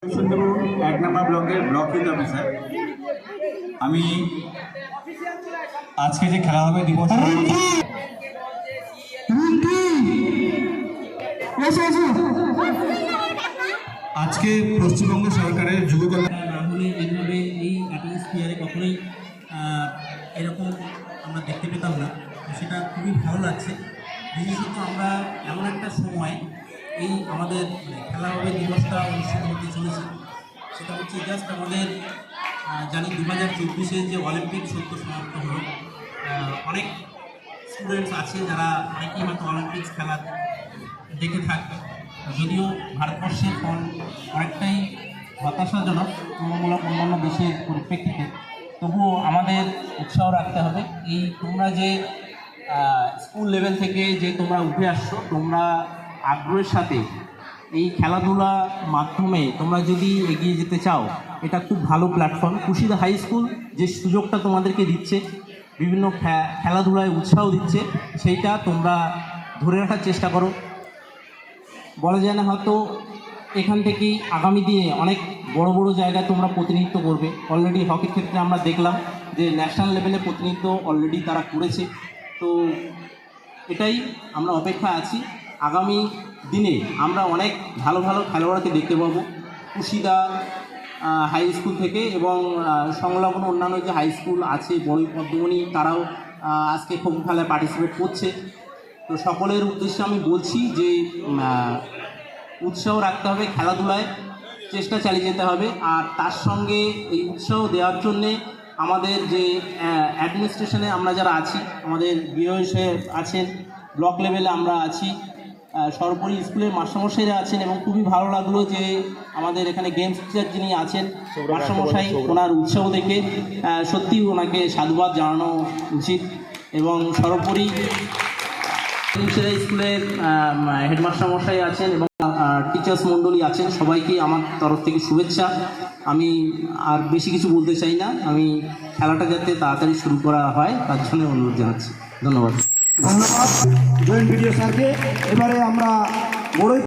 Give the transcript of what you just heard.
সুন্দরপুর ১ নম্বর ব্লকের block youth officer. আমি আজকে যে খেলা হবে দিবস আজকে পশ্চিমবঙ্গ সরকারের যুব কল্যাণ না হলে এইভাবে এই অ্যাটমসফিয়ারে কখনোই এরকম আমরা দেখতে পেতাম না। তো সেটা খুবই ভালো লাগছে। বিশেষত আমরা এমন একটা সময় এই আমাদের খেলা হবে দিবসটা অনুষ্ঠিত হতে চলেছে, সেটা হচ্ছে জাস্ট আমাদের জানি 2024-এ যে অলিম্পিক সদ্য সমাপ্ত হলো। অনেক স্টুডেন্টস আছে যারা অনেকেই হয়তো অলিম্পিক্স খেলা দেখে থাকবে, যদিও ভারতবর্ষের ফল অনেকটাই হতাশাজনক তুলনামূলক অন্যান্য দেশের পরিপ্রেক্ষিতে, তবুও আমাদের উৎসাহ রাখতে হবে। এই তোমরা যে স্কুল লেভেল থেকে যে তোমরা উঠে আসছো, তোমরা আগ্রহের সাথে এই খেলাধুলার মাধ্যমে তোমরা যদি এগিয়ে যেতে চাও, এটা খুব ভালো প্ল্যাটফর্ম। কুশিদা হাই স্কুল যে সুযোগটা তোমাদেরকে দিচ্ছে, বিভিন্ন খেলাধুলায় উৎসাহ দিচ্ছে, সেইটা তোমরা ধরে রাখার চেষ্টা করো। বলা যায় না হয়তো এখান থেকেই আগামী দিনে অনেক বড় বড় জায়গায় তোমরা প্রতিনিধিত্ব করবে। অলরেডি হকির ক্ষেত্রে আমরা দেখলাম যে ন্যাশনাল লেভেলে প্রতিনিধিত্ব অলরেডি তারা করেছে। তো এটাই আমরা অপেক্ষা আছি। আগামী দিনে আমরা অনেক ভালো ভালো খেলোয়াড়কে দেখতে পাবো কুশিদা হাই স্কুল থেকে, এবং সংলগ্ন অন্যান্য যে হাই স্কুল আছে বড়ই পদ্মমণি, তারাও আজকে খোখো খেলায় পার্টিসিপেট করছে। তো সকলের উদ্দেশ্যে আমি বলছি যে উৎসাহ রাখতে হবে, খেলাধুলায় চেষ্টা চালিয়ে যেতে হবে। আর তার সঙ্গে এই উৎসাহ দেওয়ার জন্যে আমাদের যে অ্যাডমিনিস্ট্রেশনে আমরা যারা আছি, আমাদের বিও সাহেব আছেন, ব্লক লেভেলে আমরা আছি, সর্বোপরি স্কুলের মাস্টারমশাইরা আছেন। এবং খুবই ভালো লাগলো যে আমাদের এখানে গেমস টিচার যিনি আছেন মাস্টারমশাই, ওনার উৎসাহ দেখে সত্যিই ওনাকে সাধুবাদ জানানো উচিত। এবং সর্বোপরি স্কুলের হেডমাস্টার মশাই আছেন এবং টিচার্স মণ্ডলী আছেন, সবাইকে আমার তরফ থেকে শুভেচ্ছা। আমি আর বেশি কিছু বলতে চাই না, আমি খেলাটা যাতে তাড়াতাড়ি শুরু করা হয় তার জন্য অনুরোধ জানাচ্ছি। ধন্যবাদ। ধন্যবাদ জয়েন্ট ভিডিও স্যারকে। এবারে আমরা বড়ই